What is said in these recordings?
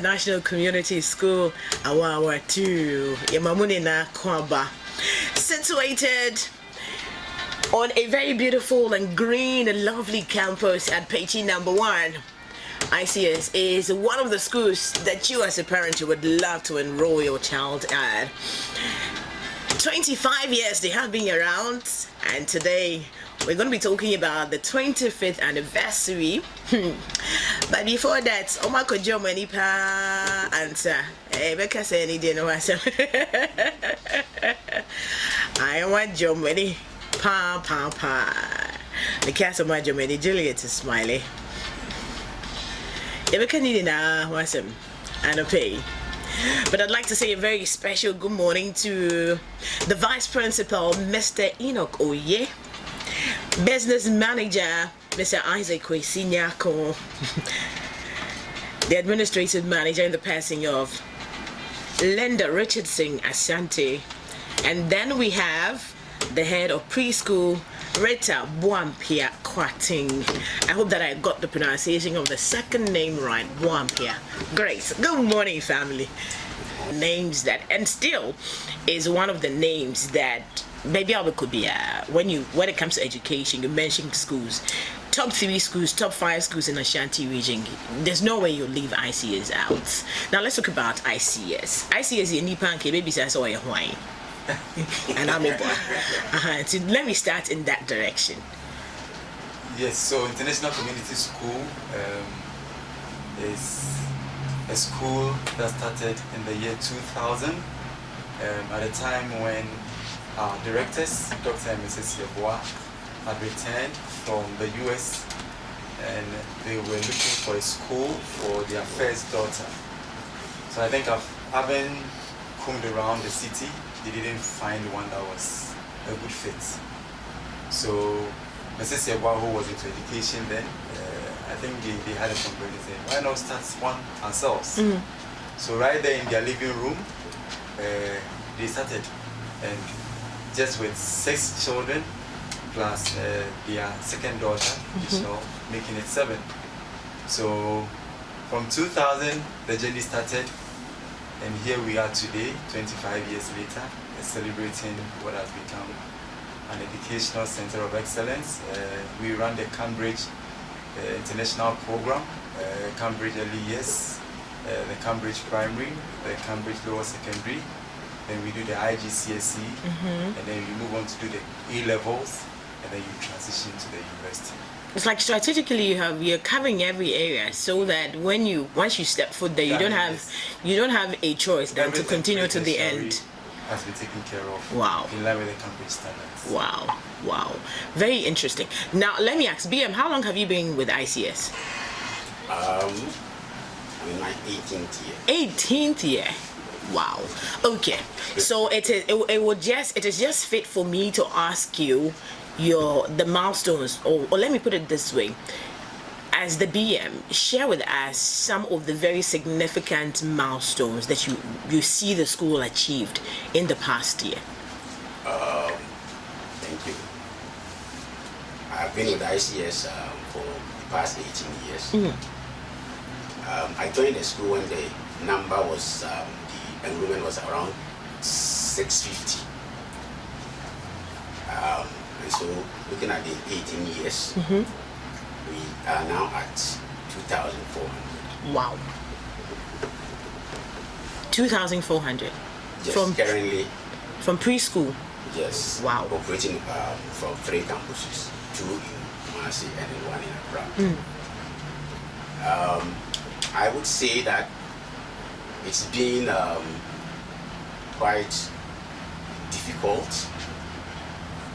National Community School, Awawa 2, Yamamunina Kwaba, situated on a very beautiful and green and lovely campus at Pechi number 1. ICS is one of the schools that you as a parent would love to enroll your child at. 25 years they have been around, and today we're going to be talking about the 25th anniversary. But before that, Oma ko Germany pa answer. Becca say any day no answer. I want Germany pa. The cast of my Germany, Juliet is smiling. Becca need na wasem and a pay. But I'd like to say a very special good morning to the Vice Principal, Mr. Enoch Oye, Business Manager, Mr. Isaac Oye, the Administrative Manager in the passing of Linda Richardson Asante, and then we have the Head of Preschool, Rita Buampia Kwating. I hope that I got the pronunciation of the second name right, Buampia. Great. Good morning, family. Names that, and still is one of the names that maybe I could be when it comes to education, you mentioned schools, top 3 schools, top 5 schools in Ashanti region. There's no way you leave ICS out. Now let's talk about ICS. ICS in Nipan baby says oh wine. And I'm a boy. So let me start in that direction. Yes, so International Community School is a school that started in the year 2000 at a time when our directors, Dr. and Mrs. Yeboah, had returned from the US, and they were looking for a school for their first daughter. So I think having combed around the city, they didn't find one that was a good fit. So Mrs. Yeboah, who was into education then, I think they had a complaint. They said, why not start one ourselves? So right there in their living room, they started, and just with 6 children plus their second daughter, making it 7. So from 2000, the journey started, and here we are today, 25 years later, celebrating what has become an educational center of excellence. We run the Cambridge International Program, Cambridge Early Years, the Cambridge Primary, the Cambridge Lower Secondary. Then we do the IGCSE, and then you move on to do the A-levels, and then you transition to the university. It's like strategically you're covering every area, so that once you step foot there, you don't have a choice than to continue to the end. Has been taken care of. Wow. In line with the Cambridge standards. Wow. Very interesting. Now let me ask, BM, how long have you been with ICS? I'm in my 18th year. 18th year. Wow. Okay. So it is just fit for me to ask you the milestones, or let me put it this way. As the BM, share with us some of the very significant milestones that you see the school achieved in the past year. Thank you. I've been with ICS for the past 18 years. I joined the school when the number was, the enrollment was around 650. And so looking at the 18 years, we are now at 2,400. Wow. 2,400. Yes, currently. From preschool. Yes. Wow. Operating from 3 campuses, 2 in Kumasi and then 1 in Accra. I would say that it's been quite difficult,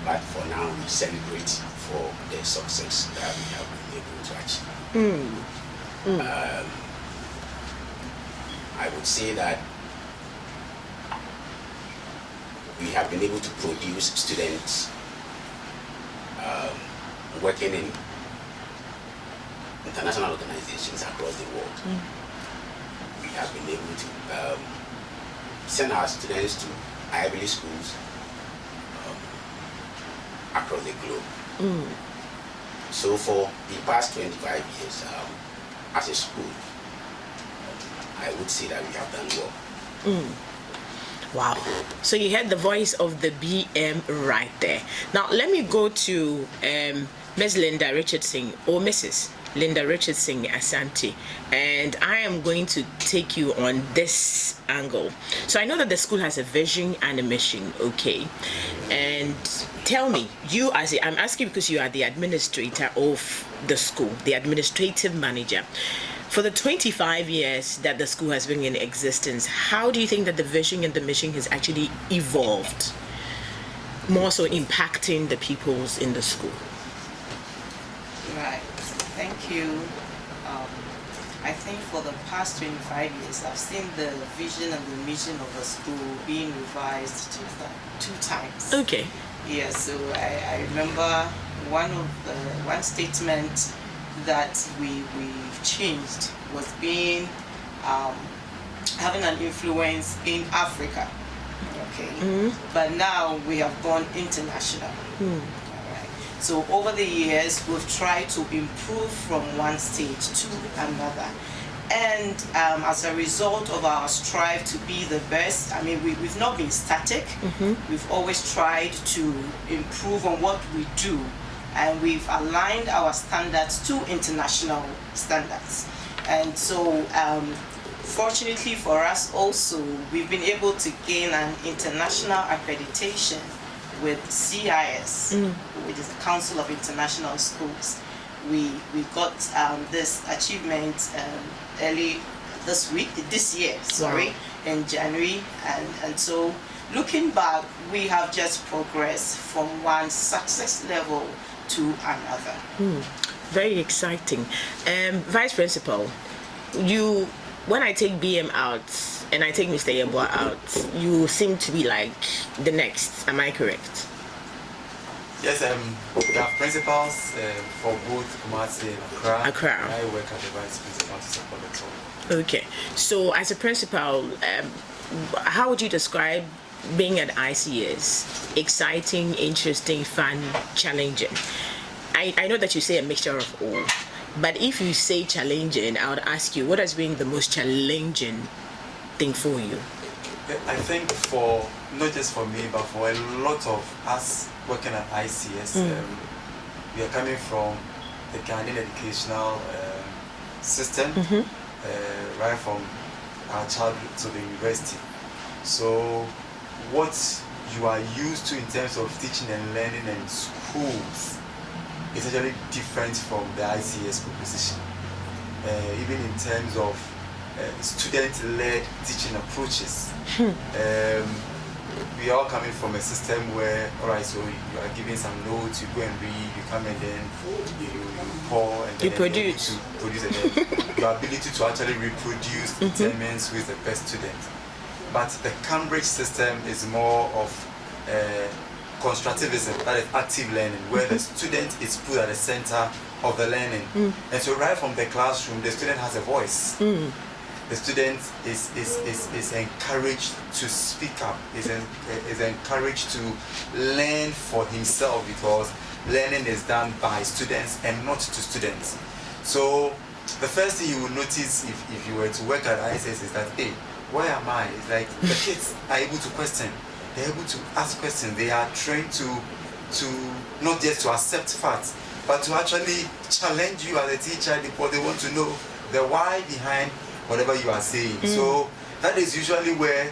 but for now we celebrate for the success that we have been able to achieve. I would say that we have been able to produce students working in international organizations across the world. We have been able to send our students to Ivy League schools across the globe. So for the past 25 years, as a school, I would say that we have done well. Wow. So you heard the voice of the BM right there. Now let me go to Ms. Linda Richardson, or Mrs. Linda Richardson Asante, and I am going to take you on this angle. So I know that the school has a vision and a mission, okay? And tell me, I'm asking because you are the administrator of the school, the administrative manager. For the 25 years that the school has been in existence, how do you think that the vision and the mission has actually evolved, more so impacting the pupils in the school? Right. Thank you. I think for the past 25 years, I've seen the vision and the mission of the school being revised two times. Okay. Yeah, so I remember one statement that we've changed was being having an influence in Africa. Okay. But now we have gone international. Alright. So over the years we've tried to improve from one stage to another. And as a result of our strive to be the best, I mean, we've not been static. We've always tried to improve on what we do, and we've aligned our standards to international standards. And so fortunately for us also, we've been able to gain an international accreditation with CIS, which is the Council of International Schools. We got this achievement early this year, in January, and so looking back, we have just progressed from one success level to another. Very exciting. Vice Principal, when I take BM out and I take Mr. Yeboah out, you seem to be like the next. Am I correct? Yes, we have principals for both Kumasi and Accra. I work as the vice principal to support the tour. Okay. So as a principal, how would you describe being at ICS? Exciting, interesting, fun, challenging. I know that you say a mixture of all, but if you say challenging, I would ask you, what has been the most challenging thing for you? I think for, not just for me, but for a lot of us working at ICS, we are coming from the Ghanaian educational system, right from our childhood to the university. So what you are used to in terms of teaching and learning in schools is actually different from the ICS proposition, even in terms of student-led teaching approaches. We are coming from a system where, all right, so you are giving some notes, you go and read, you come and then you pour and then you produce. And then your ability to actually reproduce determines who is the best student. But the Cambridge system is more of constructivism, that is active learning, where the student is put at the center of the learning. And so right from the classroom, the student has a voice. The student is encouraged to speak up, is encouraged to learn for himself, because learning is done by students and not to students. So the first thing you will notice if you were to work at ICS is that, hey, where am I? It's like the kids are able to question, they're able to ask questions, they are trained to not just to accept facts, but to actually challenge you as a teacher, because they want to know the why behind whatever you are saying. So that is usually where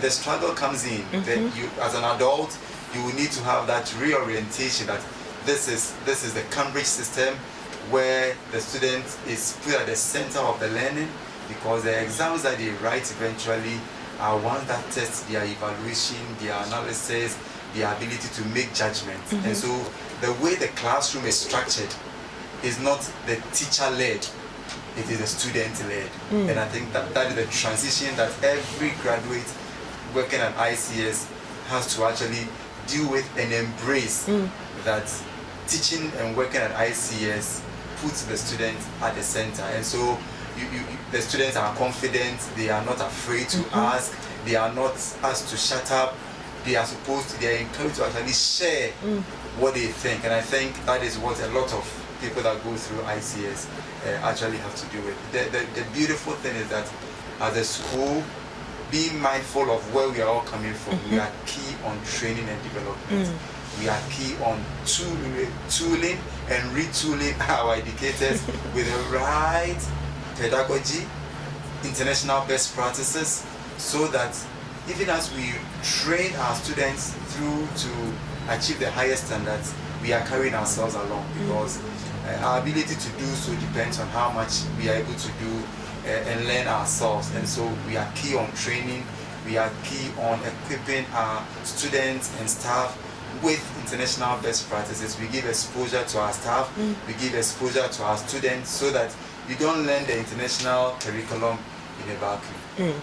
the struggle comes in. That you, as an adult, you will need to have that reorientation that this is the Cambridge system, where the student is put at the center of the learning, because the exams that they write eventually are ones that test their evaluation, their analysis, their ability to make judgments. And so the way the classroom is structured is not the teacher-led, it is a student-led. And I think that is the transition that every graduate working at ICS has to actually deal with and embrace, that teaching and working at ICS puts the student at the center. And so the students are confident, they are not afraid to ask, they are not asked to shut up, they are encouraged to actually share what they think. And I think that is what a lot of people that go through ICS actually have to do with. The beautiful thing is that as a school, being mindful of where we are all coming from, we are key on training and development. We are key on tooling and retooling our educators with the right pedagogy, international best practices, so that even as we train our students through to achieve the highest standards, we are carrying ourselves along, because our ability to do so depends on how much we are able to do and learn ourselves. And so we are key on training, we are key on equipping our students and staff with international best practices. We give exposure to our staff, we give exposure to our students, so that you don't learn the international curriculum in a vacuum.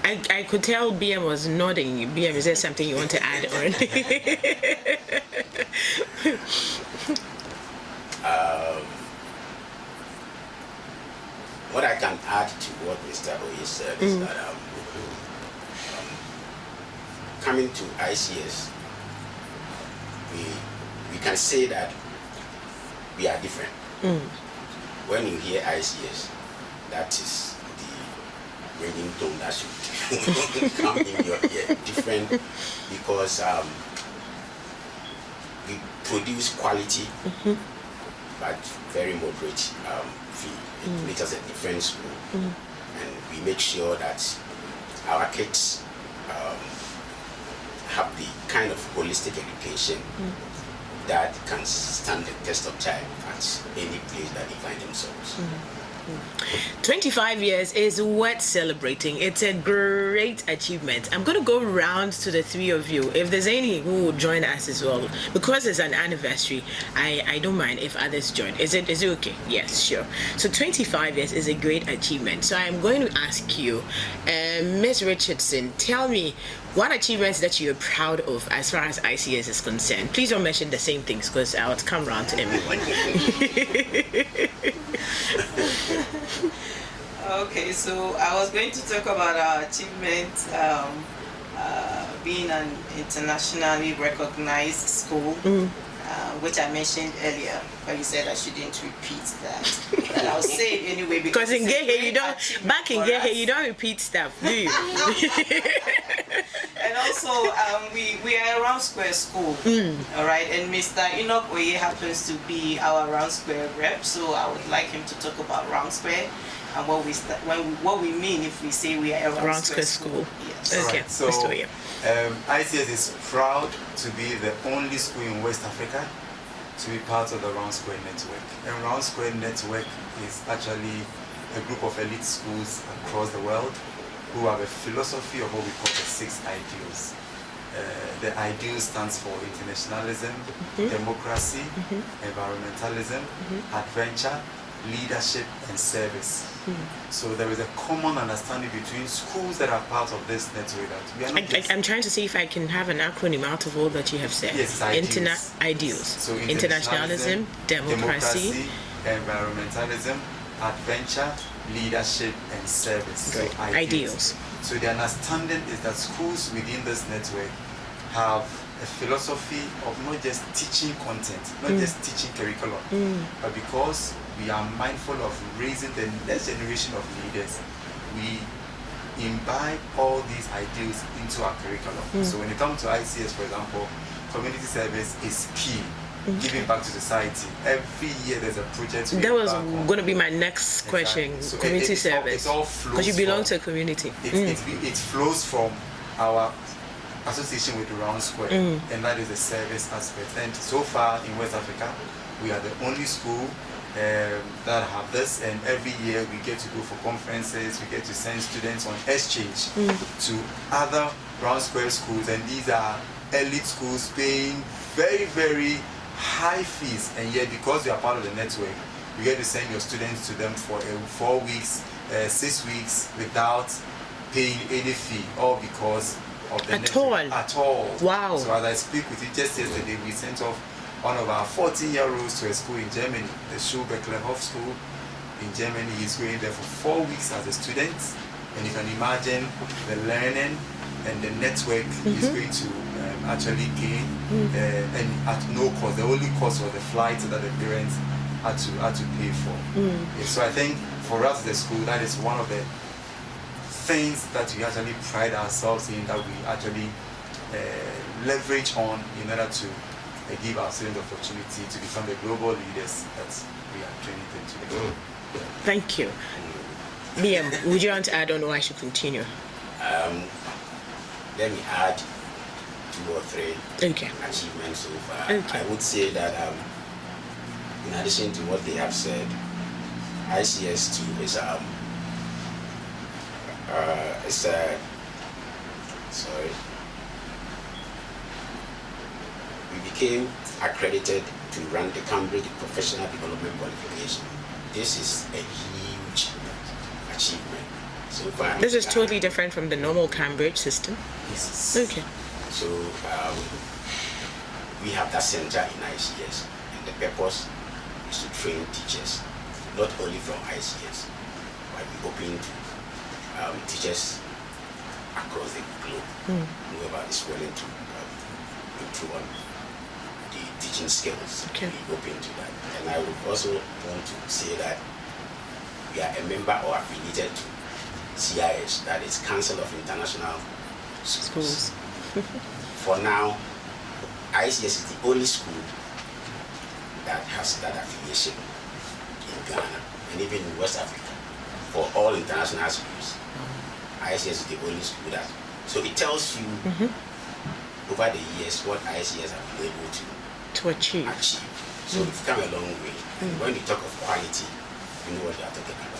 I could tell BM was nodding. BM, is there something you want to add on? What I can add to what Mr. Oye said is that coming to ICS, we can say that we are different. When you hear ICS, that is the ringing tone that should come in your ear. Different because we produce quality, but very moderate fee. It makes us a different school, and we make sure that our kids have the kind of holistic education that can stand the test of time at any place that they find themselves. 25 years is worth celebrating. It's a great achievement. I'm going to go round to the three of you. If there's any who will join us as well, because it's an anniversary, I don't mind if others join. Is it okay? Yes, sure. So 25 years is a great achievement. So I'm going to ask you, Ms. Richardson, tell me what achievements that you're proud of as far as ICS is concerned. Please don't mention the same things, because I'll come round to everyone. Okay, so I was going to talk about our achievement being an internationally recognized school, which I mentioned earlier, but you said I shouldn't repeat that. But I'll say it anyway, because in Gehe you don't. Back in Gehe you don't repeat stuff, do you? And also, we are a round square school, all right. And Mr. Enoch Oye happens to be our round square rep, so I would like him to talk about round square and what we mean if we say we are a round square school. Yes. Okay. Right. So, Mr. Oye. ICS is proud to be the only school in West Africa to be part of the Round Square Network. And Round Square Network is actually a group of elite schools across the world who have a philosophy of what we call the 6 ideals. The ideal stands for internationalism, democracy, environmentalism, adventure, leadership, and service. So there is a common understanding between schools that are part of this network that we are not I'm trying to see if I can have an acronym out of all that you have said. Yes, ideals. Ideals. So internationalism, democracy, environmentalism, adventure, leadership, and service. Great. So Ideals. So the understanding is that schools within this network have a philosophy of not just teaching content, not just teaching curriculum, but because we are mindful of raising the next generation of leaders, we imbibe all these ideals into our curriculum. So when it comes to ICS, for example, community service is key. Giving back to society. Every year there's a project. That was going to be my next question. Exactly. So community service. It all flows. Because you belong to a community. It flows from our association with the Round Square, and that is the service aspect. And so far in West Africa, we are the only school that have this, and every year we get to go for conferences, we get to send students on exchange to other Round Square schools, and these are elite schools paying very, very high fees, and yet because you are part of the network, you get to send your students to them for 4 weeks, 6 weeks without paying any fee, all because of the network. At all. Wow. So as I speak with you, just yesterday we sent off one of our 14-year-olds to a school in Germany, the Schulbecklerhof school in Germany. He's going there for 4 weeks as a student, and you can imagine the learning and the network he's going to actually gain, and at no cost. The only cost was the flight that the parents had to pay for. So I think for us, the school, that is one of the things that we actually pride ourselves in, that we actually leverage on in order to give our students the opportunity to become the global leaders that we are training them to become. Thank you. Liam, would you want to add on, or I should continue? Let me add 2 or 3 achievements so far. Okay. I would say that in addition to what they have said, ICS too is we became accredited to run the Cambridge Professional Development Qualification. This is a huge achievement so far. This is totally different from the normal Cambridge system. Yes. Okay. So we have that center in ICS, and the purpose is to train teachers, not only from ICS, but we open to teachers across the globe. Whoever is willing to improve on the teaching skills, we open to that. And I would also want to say that we are a member or affiliated to CIS, that is Council of International Schools. For now, ICS is the only school that has that affiliation in Ghana and even in West Africa for all international schools. ICS is the only school that. So it tells you over the years what ICS have been able to achieve. So we've come a long way. And when you talk of quality, you know what you are talking about.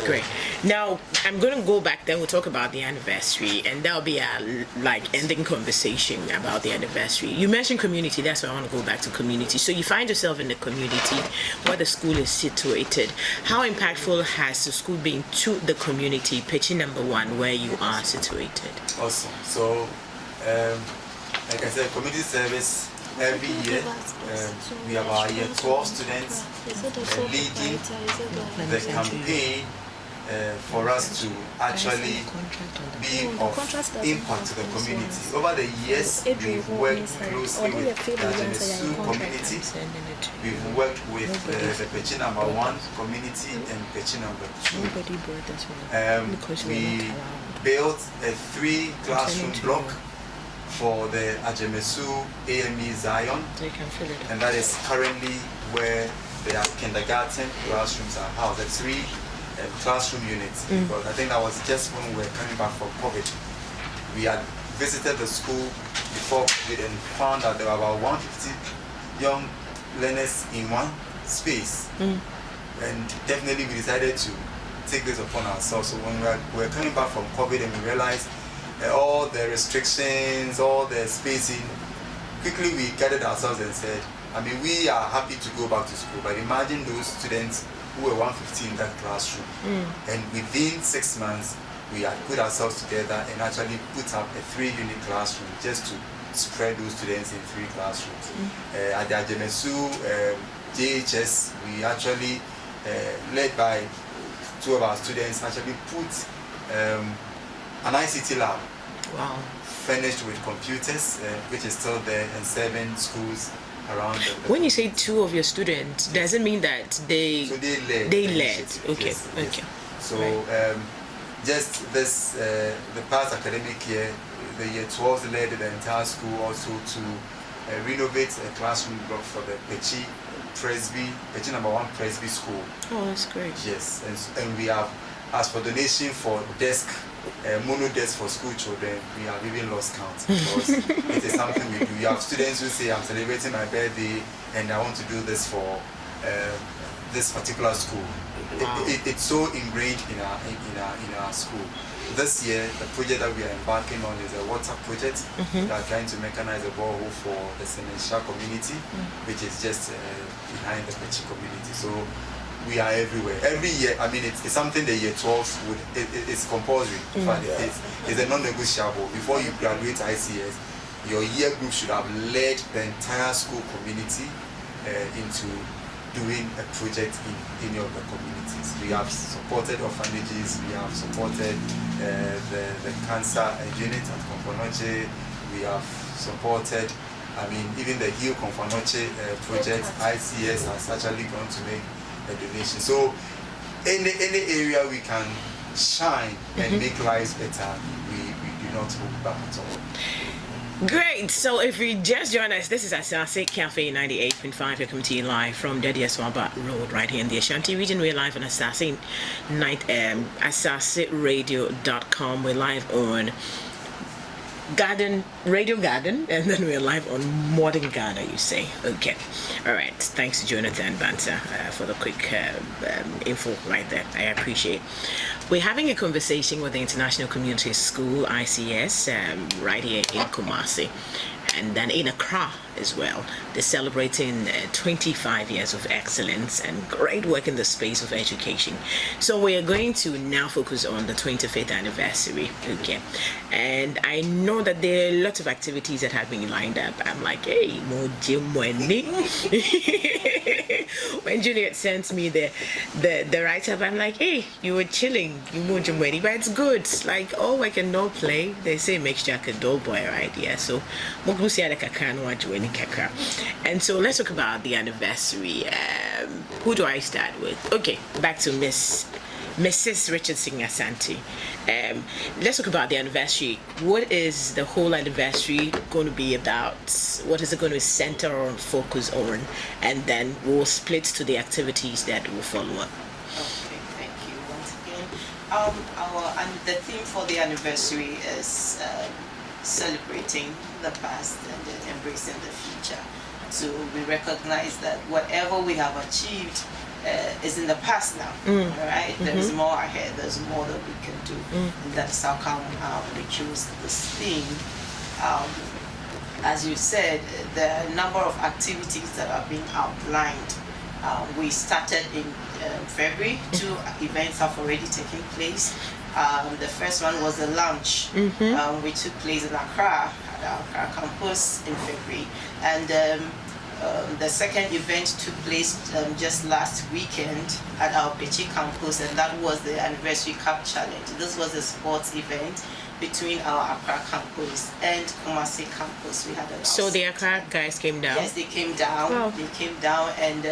Great. Now I'm going to go back. Then we'll talk about the anniversary, and that'll be a ending conversation about the anniversary. You mentioned community. That's why I want to go back to community. So you find yourself in the community where the school is situated. How impactful has the school been to the community? Pitching number 1, where you are situated. Awesome. So, like I said, community service. Every year, we have our year 12 students leading the campaign for us to actually be of impact to the community. Over the years, we've worked closely with the Asaase community. We've worked with the Pechi number 1 community and Pechi number 2. We built a 3-classroom block for the Ajamesu AME Zion, and that is currently where their kindergarten classrooms are housed. The 3 classroom units. Because I think that was just when we were coming back from COVID. We had visited the school before COVID and found that there were about 150 young learners in one space. And definitely we decided to take this upon ourselves. So when we were coming back from COVID and we realized all the restrictions, all the spacing, quickly we gathered ourselves and said, I mean, we are happy to go back to school, but imagine those students who were 150 in that classroom. And within 6 months, we had put ourselves together and actually put up a 3-unit classroom just to spread those students in 3 classrooms. At the Ajamesu JHS, we actually, led by 2 of our students, actually put an ICT lab. Wow. Furnished with computers, which is still there, and 7 schools around. When you say 2 of your students, does it mean that they? So they led. Okay. Yes, okay. Yes. So just this the past academic year, the year 12 led the entire school also to renovate a classroom block for the Pechi number 1 Presby school. Oh, that's great. Yes, and we have asked for donation for desk. Mono desk for school children. We have even lost count because it is something we do. You have students who say, I'm celebrating my birthday and I want to do this for this particular school. Wow. It's so ingrained in our school. This year, the project that we are embarking on is a water project. We are trying to mechanize a borehole for the Senesha community, which is just behind the Pechi community. So we are everywhere. Every year, I mean, it's something the year 12 would, it's compulsory. In fact, it's a non-negotiable. Before you graduate ICS, your year group should have led the entire school community into doing a project in any of the communities. We have supported orphanages, we have supported the cancer unit at Komfonoche, we have supported, I mean, even the Heal Komfonoche project. ICS has actually gone to make a donation. So any area we can shine and make lives better, we do not hold back at all. Great. So if you just joined us, this is Asaase Cafe 98.5. You're coming to you live from Daddy Swaba Road right here in the Ashanti region. We're live on Asaase AsaseRadio.com. We're live on Radio Garden, and then we're live on Modern Ghana, you say. Okay. All right. Thanks to Jonathan Banter for the quick info right there. I appreciate. We're having a conversation with the International Community School, ICS, right here in Kumasi, and then in Accra as well. They're celebrating 25 years of excellence and great work in the space of education. So we are going to now focus on the 25th anniversary. Okay. And I know that there are lots of activities that have been lined up. I'm like, hey, when Juliet sends me the write-up, I'm like, hey, you were chilling, but it's good. It's like all work and no play. They say makes Jack a dull boy, right? Yeah. So and so let's talk about the anniversary. Who do I start with? Okay, back to Mrs. Richardson Asante. Let's talk about the anniversary. What is the whole anniversary going to be about? What is it going to center or focus on? And then we'll split to the activities that will follow up. Okay, thank you once again. The theme for the anniversary is celebrating the past and then embracing the future. So we recognize that whatever we have achieved is in the past now. All right, there is more ahead. There's more that we can do, and that's how come we chose this theme. As you said, the number of activities that are being outlined. We started in February. 2 events have already taken place. The first one was the launch, which took place in Accra at our Accra campus in February, and the second event took place just last weekend at our Pechi campus, and that was the Anniversary Cup Challenge. This was a sports event between our Accra campus and Kumasi campus. We had so the Accra guys came down? Yes, they came down. Wow. They came down, and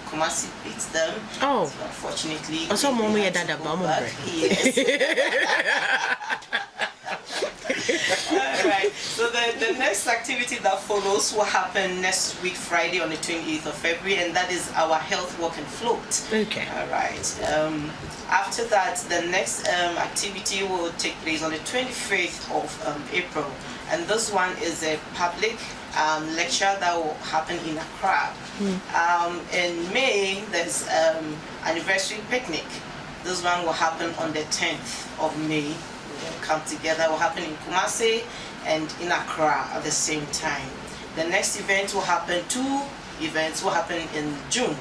Kumasi beat them. Oh. So unfortunately, also, Mommy had had to a go bomb. back. Yes. All right. So the next activity that follows will happen next week, Friday, on the 28th of February, and that is our health walk and float. Okay. All right. After that, the next activity will take place on the 25th of April, and this one is a public lecture that will happen in Accra. In May, there's anniversary picnic. This one will happen on the 10th of May. We'll come together. Will happen in Kumasi and in Accra at the same time. The next event will happen. 2 events will happen in June.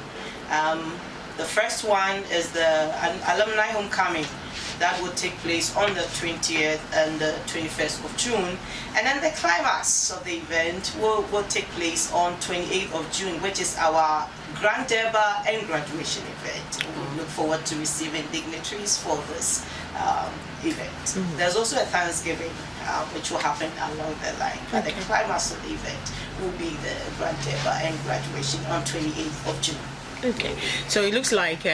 The first one is the alumni homecoming. That will take place on the 20th and the 21st of June. And then the climax of the event will take place on 28th of June, which is our Grand Durbar and graduation event. We look forward to receiving dignitaries for this event. There's also a Thanksgiving, which will happen along the line. But the climax of the event will be the Grand Durbar and graduation on 28th of June. Okay, so it looks like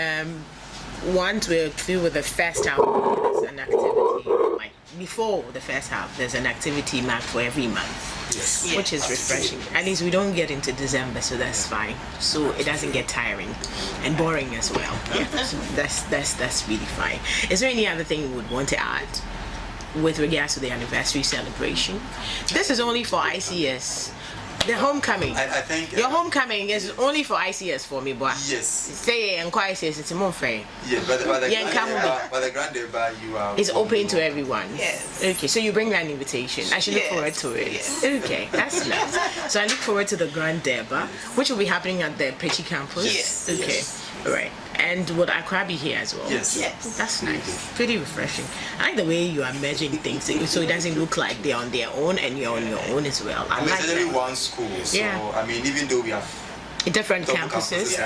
once we're through with the first half, there's an activity, like before the first half, there's an activity marked for every month. Yes. Which is refreshing. At least we don't get into December, so that's fine. So it doesn't get tiring and boring as well. So that's really fine. Is there any other thing you would want to add with regards to the anniversary celebration? This is only for ICS. The homecoming. I think your homecoming is only for ICS for me, boy. Yes. Say and ICS, it's more fair. Yeah, but the the Grand Durbar, you are. It's open to everyone. Yes. Okay, so you bring an invitation. I should look forward to it. Yes. Okay, that's nice. So I look forward to the Grand Durbar, which will be happening at the Pechi campus. Yes. Okay. Yes. All right. And would Accra be here as well? Yes. Yes. That's nice. Pretty refreshing. I like the way you are merging things so it doesn't look like they're on their own and you're on your own as well. I like It's only that. one school, so Yeah. I mean, even though we have Different double campuses.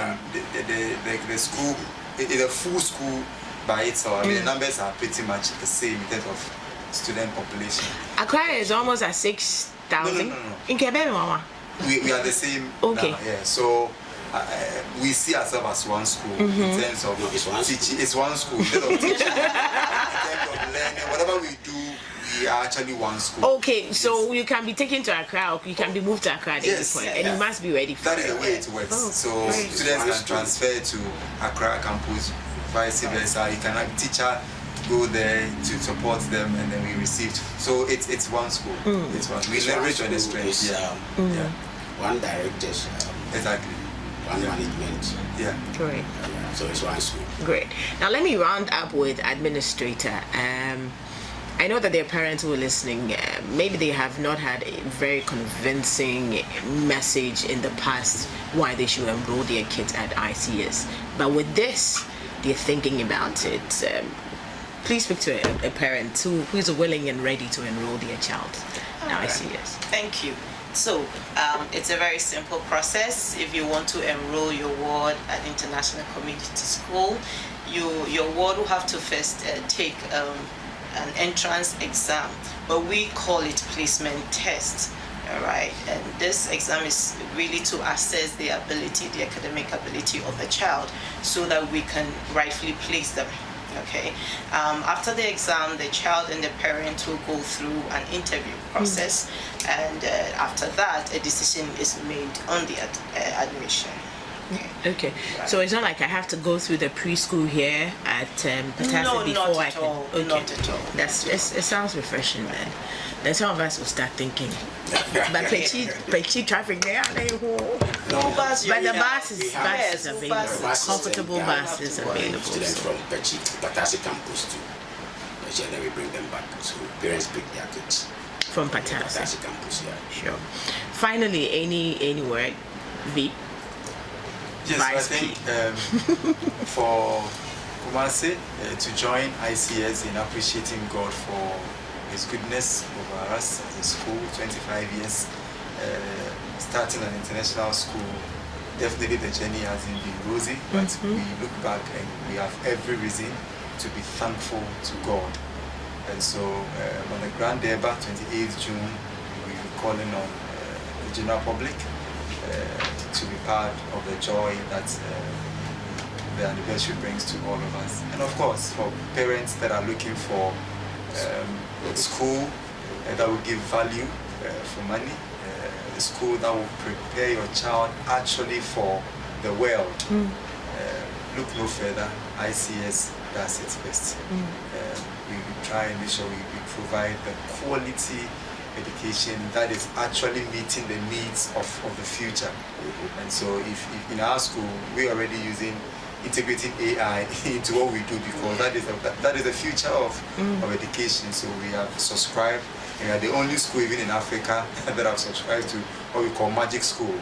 the school is a full school by itself. I mean, the numbers are pretty much the same in terms of student population. Accra is almost at 6,000. No. In Quebec, Mama. We are the same. Okay. Now, yeah. So we see ourselves as one school in terms of it's one teaching. It's one school. Instead of teaching, in terms of learning, whatever we do, we are actually one school. Okay, so you can be taken to Accra, or you can be moved to Accra at any point, and you must be ready for That it. is the way it works. So great. students can transfer to Accra campus, vice versa. You can have a teacher go there to support them, and then we received. So it's one school. It's one. We leverage on the strength. One director. Exactly. One management. Yeah. Great. So it's one school. Great. Now let me round up with administrator. I know that there are parents who are listening. Maybe they have not had a very convincing message in the past why they should enroll their kids at ICS. But with this, they're thinking about it. Please speak to a parent who is willing and ready to enroll their child at ICS. Thank you. So it's a very simple process. If you want to enroll your ward at International Community School, your ward will have to first take an entrance exam, but we call it placement test. All right, and this exam is really to assess the ability, the academic ability of the child, so that we can rightfully place them. Okay. After the exam, the child and the parent will go through an interview process, and after that, a decision is made on the admission. Okay. So it's not like I have to go through the preschool here at Patasi No, before not I at can. all. Okay. Not at all. It sounds refreshing, man. Then some of us will start thinking, but Pechi traffic there, No bus. but the Yes, bus is available. Buses Comfortable and buses available. Students from Patasi campus to and then we bring them back. So parents pick their kids From Patasi Patasi. campus. Yeah. Sure. Finally, any word, V? Yes, I think for Kumasi to join ICS in appreciating God for His goodness over us as a school, 25 years, starting an international school, definitely the journey hasn't been rosy, but we look back and we have every reason to be thankful to God. And so on the Grand Deba, 28th June, we will be calling on the general public to be part of the joy that the anniversary brings to all of us. And of course, for parents that are looking for school that will give value for money, a school that will prepare your child actually for the world, look no further. ICS does its best. We try and make sure we provide the quality education that is actually meeting the needs of the future. And so if in our school we're already integrating AI into what we do, because that is the future of education. So we have subscribed, and we are the only school even in Africa that have subscribed to what we call Magic School.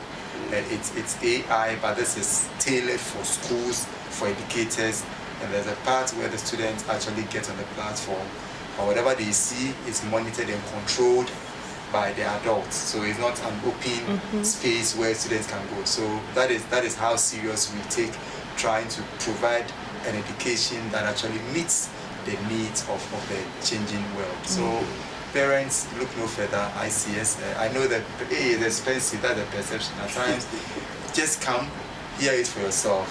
And it's AI, but this is tailored for schools, for educators, and there's a part where the students actually get on the platform, and whatever they see is monitored and controlled by the adults. So it's not an open space where students can go. So that is how serious we take trying to provide an education that actually meets the needs of the changing world. So parents, look no further. ICS, I know that it is expensive, that's the perception at times. Just come, hear it for yourself.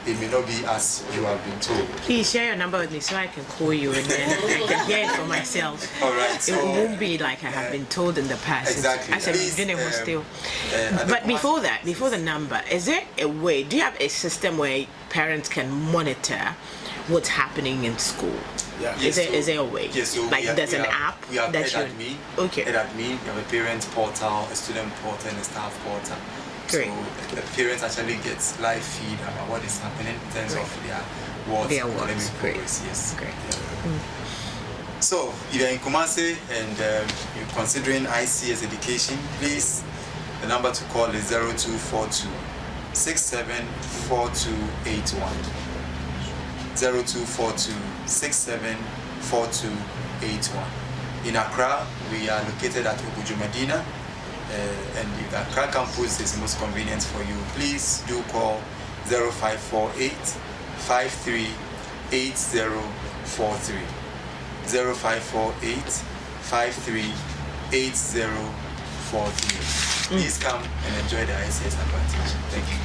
It may not be as you have been told. Please share your number with me so I can call you and then I can hear it for myself. All right. So, it won't be like I have been told in the past. Exactly. As a beginning was still. But But before that, before the number, is there a way? Do you have a system where parents can monitor what's happening in school? Yeah. Is there a way? Yes, so like there's an app we have that you. EdAdmin. Okay. EdAdmin, we have a parent portal, a student portal, and a staff portal. Great. So the parents actually get live feed about what is happening in terms of their wards. Their wards. academic Great. progress. Yes. Great. So if you're in Kumasi and you're considering ICS education, please, the number to call is 0242 674281. 0242 674281. In Accra, we are located at Obuju Medina, and if the Accra campus is most convenient for you, please do call 0548 538043. 0548 538043. Please come and enjoy the ICS advantage. Thank you.